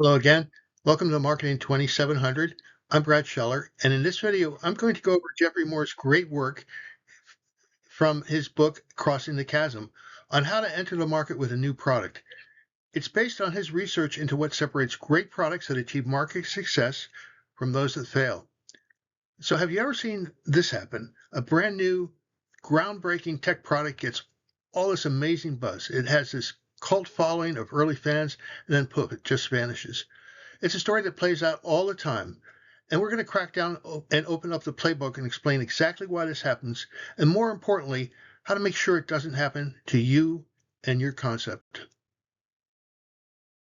Hello again. Welcome to Marketing 2700. I'm Brad Scheller, and in this video, I'm going to go over Geoffrey Moore's great work from his book, Crossing the Chasm, on how to enter the market with a new product. It's based on his research into what separates great products that achieve market success from those that fail. So have you ever seen this happen? A brand new, groundbreaking tech product gets all this amazing buzz. It has this cult following of early fans, and then poof, it just vanishes. It's a story that plays out all the time, and we're going to crack down and open up the playbook and explain exactly why this happens, and more importantly, how to make sure it doesn't happen to you and your concept.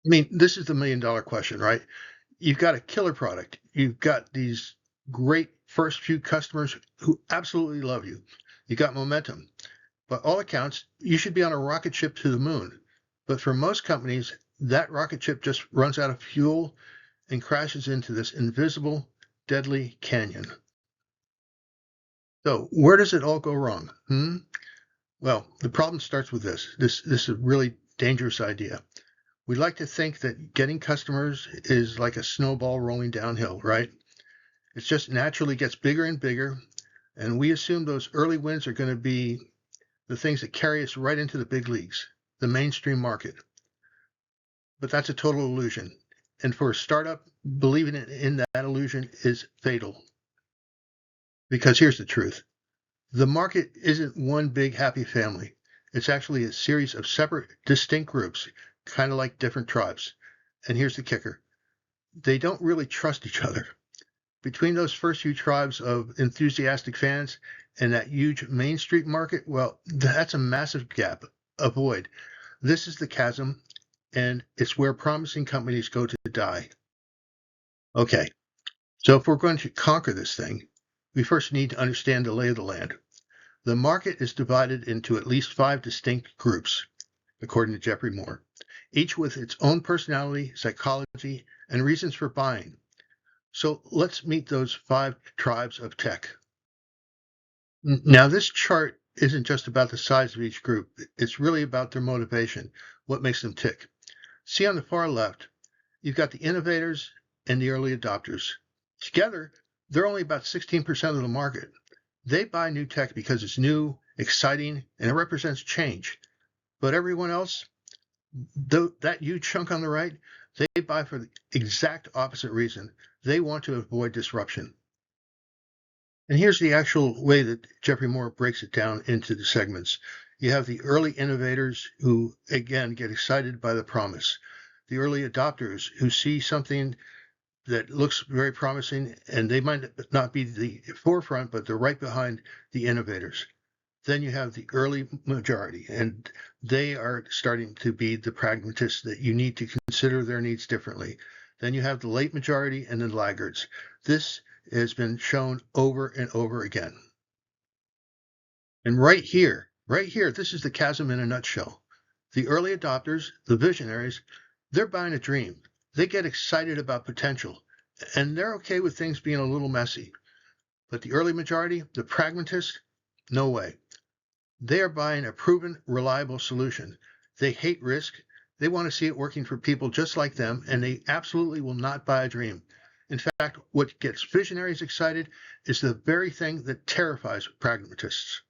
I mean, this is the $1 million question, right? You've got a killer product. You've got these great first few customers who absolutely love you. You got momentum. By all accounts, you should be on a rocket ship to the moon. But for most companies, that rocket ship just runs out of fuel and crashes into this invisible, deadly canyon. So where does it all go wrong? Well, the problem starts with this. This is a really dangerous idea. We like to think that getting customers is like a snowball rolling downhill, right? It just naturally gets bigger and bigger, and we assume those early wins are going to be the things that carry us right into the big leagues, the mainstream market. But that's a total illusion. And for a startup, believing in that illusion is fatal. Because here's the truth. The market isn't one big happy family. It's actually a series of separate, distinct groups, kind of like different tribes. And here's the kicker. They don't really trust each other. Between those first few tribes of enthusiastic fans and that huge Main Street market, well, that's a massive gap, a void. This is the chasm, and it's where promising companies go to die. Okay, so if we're going to conquer this thing, we first need to understand the lay of the land. The market is divided into at least 5 distinct groups, according to Geoffrey Moore, each with its own personality, psychology, and reasons for buying. So let's meet those 5 tribes of tech. Now, this chart isn't just about the size of each group. It's really about their motivation, what makes them tick. See on the far left, you've got the innovators and the early adopters. Together, they're only about 16% of the market. They buy new tech because it's new, exciting, and it represents change. But everyone else, that huge chunk on the right, they buy for the exact opposite reason. They want to avoid disruption. And here's the actual way that Geoffrey Moore breaks it down into the segments. You have the early innovators who, again, get excited by the promise. The early adopters who see something that looks very promising, and they might not be the forefront, but they're right behind the innovators. Then you have the early majority, and they are starting to be the pragmatists that you need to consider their needs differently. Then you have the late majority and the laggards. This has been shown over and over again. And right here, this is the chasm in a nutshell. The early adopters, the visionaries, they're buying a dream. They get excited about potential, and they're okay with things being a little messy. But the early majority, the pragmatists, no way. They are buying a proven, reliable solution. They hate risk. They want to see it working for people just like them, and they absolutely will not buy a dream. In fact, what gets visionaries excited is the very thing that terrifies pragmatists.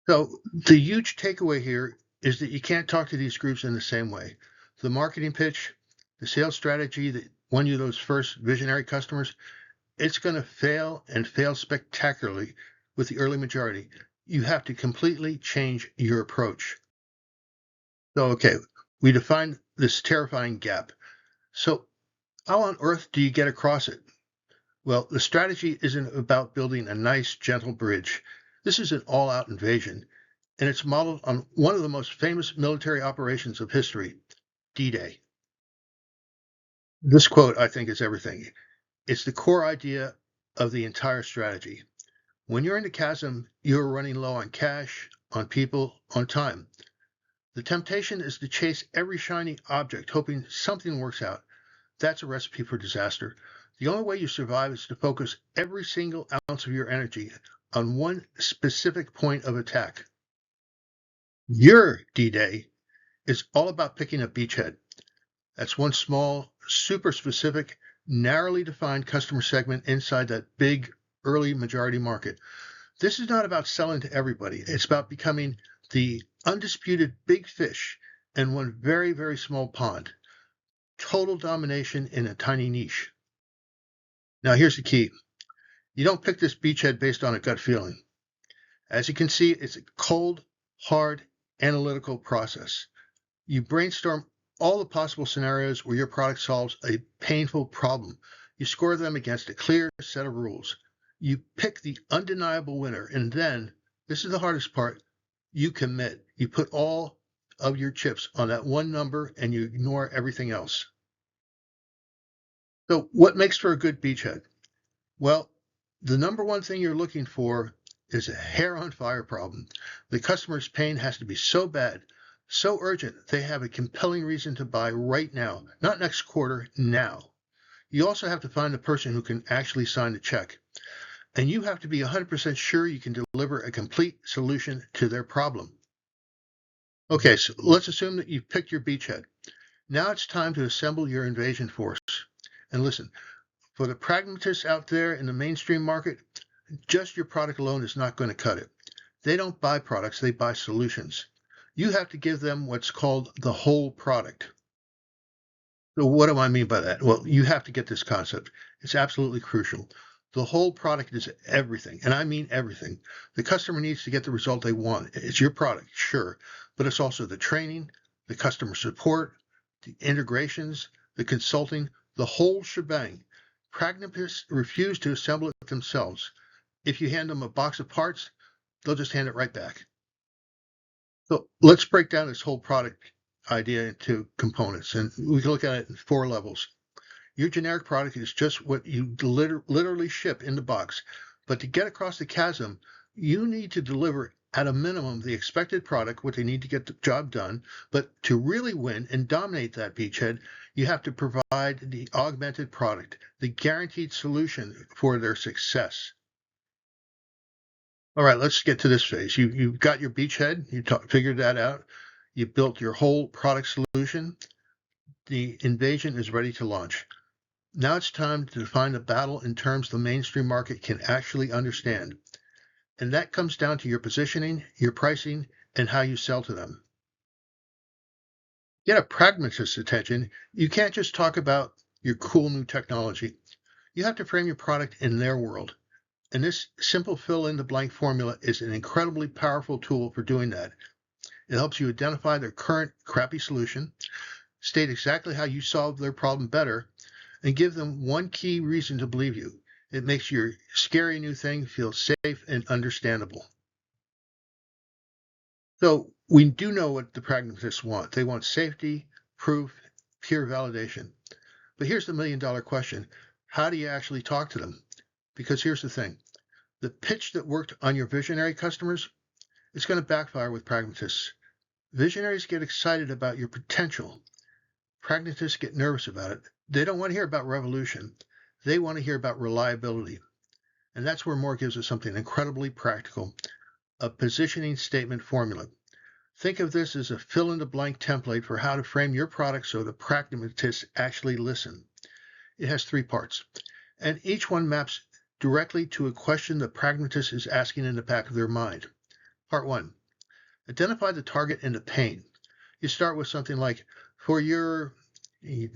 So the huge takeaway here is that you can't talk to these groups in the same way. The marketing pitch, the sales strategy that won you those first visionary customers, it's going to fail and fail spectacularly with the early majority. You have to completely change your approach. So, okay, we defined this terrifying gap. So how on earth do you get across it? Well, the strategy isn't about building a nice, gentle bridge. This is an all-out invasion, and it's modeled on one of the most famous military operations of history, D-Day. This quote, I think, is everything. It's the core idea of the entire strategy. When you're in the chasm, you're running low on cash, on people, on time. The temptation is to chase every shiny object, hoping something works out. That's a recipe for disaster. The only way you survive is to focus every single ounce of your energy on one specific point of attack. Your D-Day is all about picking a beachhead. That's one small, super specific, narrowly defined customer segment inside that big early majority market. This is not about selling to everybody. It's about becoming the undisputed big fish in one very, very small pond. Total domination in a tiny niche. Now, here's the key. You don't pick this beachhead based on a gut feeling. As you can see, it's a cold, hard, analytical process. You brainstorm all the possible scenarios where your product solves a painful problem. You score them against a clear set of rules. You pick the undeniable winner, and then, this is the hardest part, you commit. You put all of your chips on that one number and you ignore everything else. So what makes for a good beachhead? Well, the number one thing you're looking for is a hair on fire problem. The customer's pain has to be so bad, so urgent, they have a compelling reason to buy right now, not next quarter, now. You also have to find the person who can actually sign the check. And you have to be 100% sure you can deliver a complete solution to their problem. Okay, so let's assume that you've picked your beachhead. Now it's time to assemble your invasion force. And listen, for the pragmatists out there in the mainstream market, just your product alone is not going to cut it. They don't buy products, they buy solutions. You have to give them what's called the whole product. So what do I mean by that? Well, you have to get this concept. It's absolutely crucial. The whole product is everything, and I mean everything. The customer needs to get the result they want. It's your product, sure, but it's also the training, the customer support, the integrations, the consulting, the whole shebang. Pragmatists refuse to assemble it themselves. If you hand them a box of parts, they'll just hand it right back. So let's break down this whole product idea into components, and we can look at it in 4 levels. Your generic product is just what you literally ship in the box, but to get across the chasm, you need to deliver at a minimum the expected product, what they need to get the job done. But to really win and dominate that beachhead, you have to provide the augmented product, the guaranteed solution for their success. All right, let's get to this phase. You've got your beachhead. You figured that out. You built your whole product solution. The invasion is ready to launch. Now it's time to define a battle in terms the mainstream market can actually understand. And that comes down to your positioning, your pricing, and how you sell to them. Get a pragmatist's attention. You can't just talk about your cool new technology. You have to frame your product in their world. And this simple fill-in-the-blank formula is an incredibly powerful tool for doing that. It helps you identify their current crappy solution, state exactly how you solve their problem better, and give them one key reason to believe you. It makes your scary new thing feel safe and understandable. So we do know what the pragmatists want. They want safety, proof, peer validation. But here's the million-dollar question. How do you actually talk to them? Because here's the thing. The pitch that worked on your visionary customers, it's going to backfire with pragmatists. Visionaries get excited about your potential. Pragmatists get nervous about it. They don't want to hear about revolution. They want to hear about reliability. And that's where Moore gives us something incredibly practical, a positioning statement formula. Think of this as a fill-in-the-blank template for how to frame your product so the pragmatists actually listen. It has 3 parts, and each one maps directly to a question the pragmatist is asking in the back of their mind. Part 1. Identify the target and the pain. You start with something like, you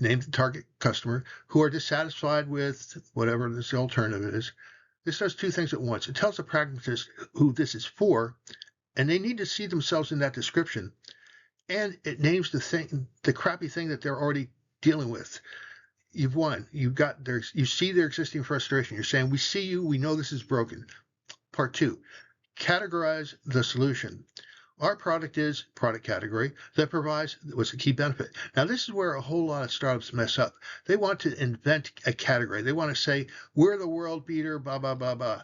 name the target customer, who are dissatisfied with whatever this alternative is. This does 2 things at once. It tells the pragmatist who this is for, and they need to see themselves in that description. And it names the crappy thing that they're already dealing with. You've won. You see their existing frustration. You're saying, we see you, we know this is broken. Part 2, categorize the solution. Our product is product category that provides what's the key benefit. Now, this is where a whole lot of startups mess up. They want to invent a category. They want to say, we're the world beater, blah, blah, blah, blah.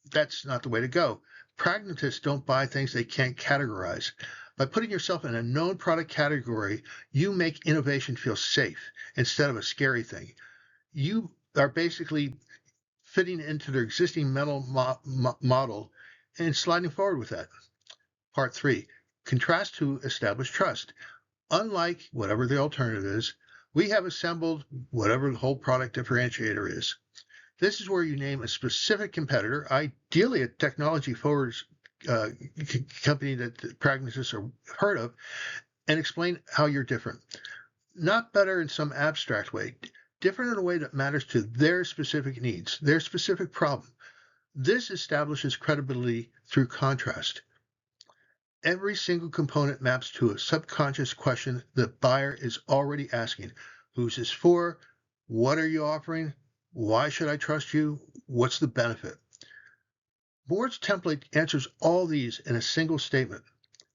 That's not the way to go. Pragmatists don't buy things they can't categorize. By putting yourself in a known product category, you make innovation feel safe instead of a scary thing. You are basically fitting into their existing mental model and sliding forward with that. Part 3, contrast to establish trust. Unlike whatever the alternative is, We have assembled whatever the whole product differentiator is. This is where you name a specific competitor, ideally a technology-forward company that the pragmatists are heard of, and explain how you're different. Not better in some abstract way, different in a way that matters to their specific needs, their specific problem. This establishes credibility through contrast. Every single component maps to a subconscious question the buyer is already asking. Who's this for? What are you offering? Why should I trust you? What's the benefit? Moore's template answers all these in a single statement.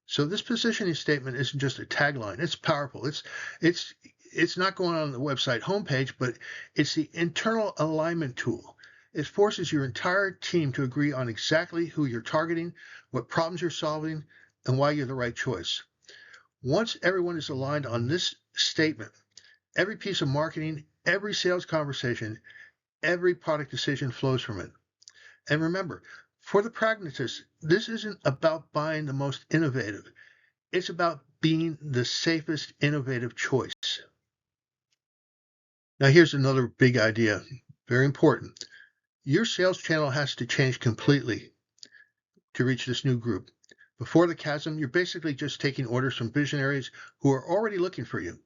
So this positioning statement isn't just a tagline. It's powerful. It's not going on the website homepage, but it's the internal alignment tool. It forces your entire team to agree on exactly who you're targeting, what problems you're solving, and why you're the right choice. Once everyone is aligned on this statement, every piece of marketing, every sales conversation, every product decision flows from it. And remember, for the pragmatist, this isn't about buying the most innovative. It's about being the safest innovative choice. Now, here's another big idea, very important. Your sales channel has to change completely to reach this new group. Before the chasm, you're basically just taking orders from visionaries who are already looking for you.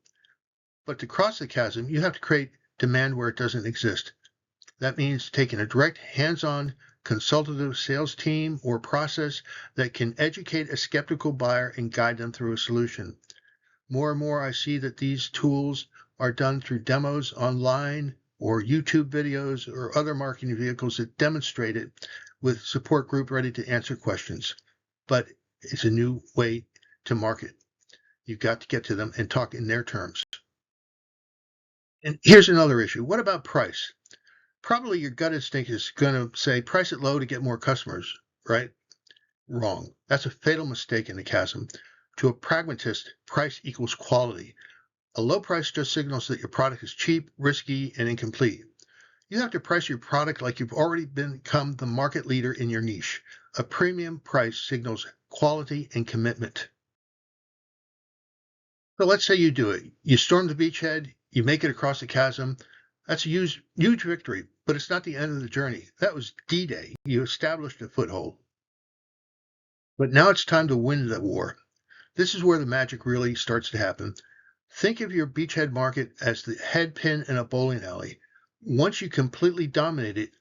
But to cross the chasm, you have to create demand where it doesn't exist. That means taking a direct, hands-on, consultative sales team or process that can educate a skeptical buyer and guide them through a solution. More and more, I see that these tools are done through demos online or YouTube videos or other marketing vehicles that demonstrate it with support group ready to answer questions. But it's a new way to market. You've got to get to them and talk in their terms. And here's another issue. What about price? Probably your gut instinct is going to say price it low to get more customers, right? Wrong. That's a fatal mistake in the chasm. To a pragmatist, price equals quality. A low price just signals that your product is cheap, risky, and incomplete. You have to price your product like you've already become the market leader in your niche. A premium price signals quality and commitment. So let's say you do it. You storm the beachhead, you make it across the chasm. That's a huge victory, but it's not the end of the journey. That was D-Day. You established a foothold. But now it's time to win the war. This is where the magic really starts to happen. Think of your beachhead market as the head pin in a bowling alley. Once you completely dominate it,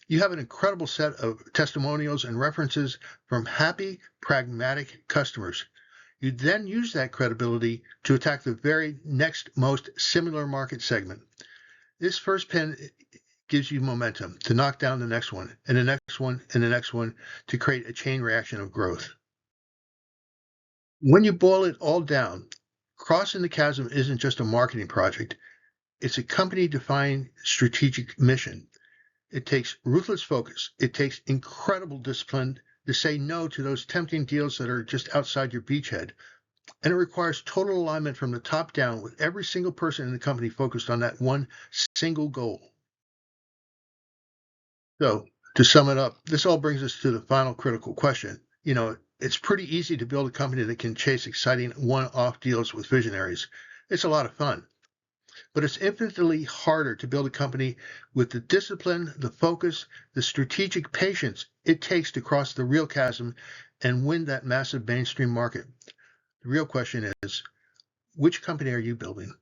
you have an incredible set of testimonials and references from happy, pragmatic customers. You then use that credibility to attack the very next most similar market segment. This first pin gives you momentum to knock down the next one, and the next one, and the next one, to create a chain reaction of growth. When you boil it all down, crossing the chasm isn't just a marketing project. It's a company-defined strategic mission. It takes ruthless focus. It takes incredible discipline to say no to those tempting deals that are just outside your beachhead. And it requires total alignment from the top down with every single person in the company focused on that one single goal. So, to sum it up, this all brings us to the final critical question. It's pretty easy to build a company that can chase exciting one-off deals with visionaries. It's a lot of fun. But it's infinitely harder to build a company with the discipline, the focus, the strategic patience it takes to cross the real chasm and win that massive mainstream market. The real question is, which company are you building?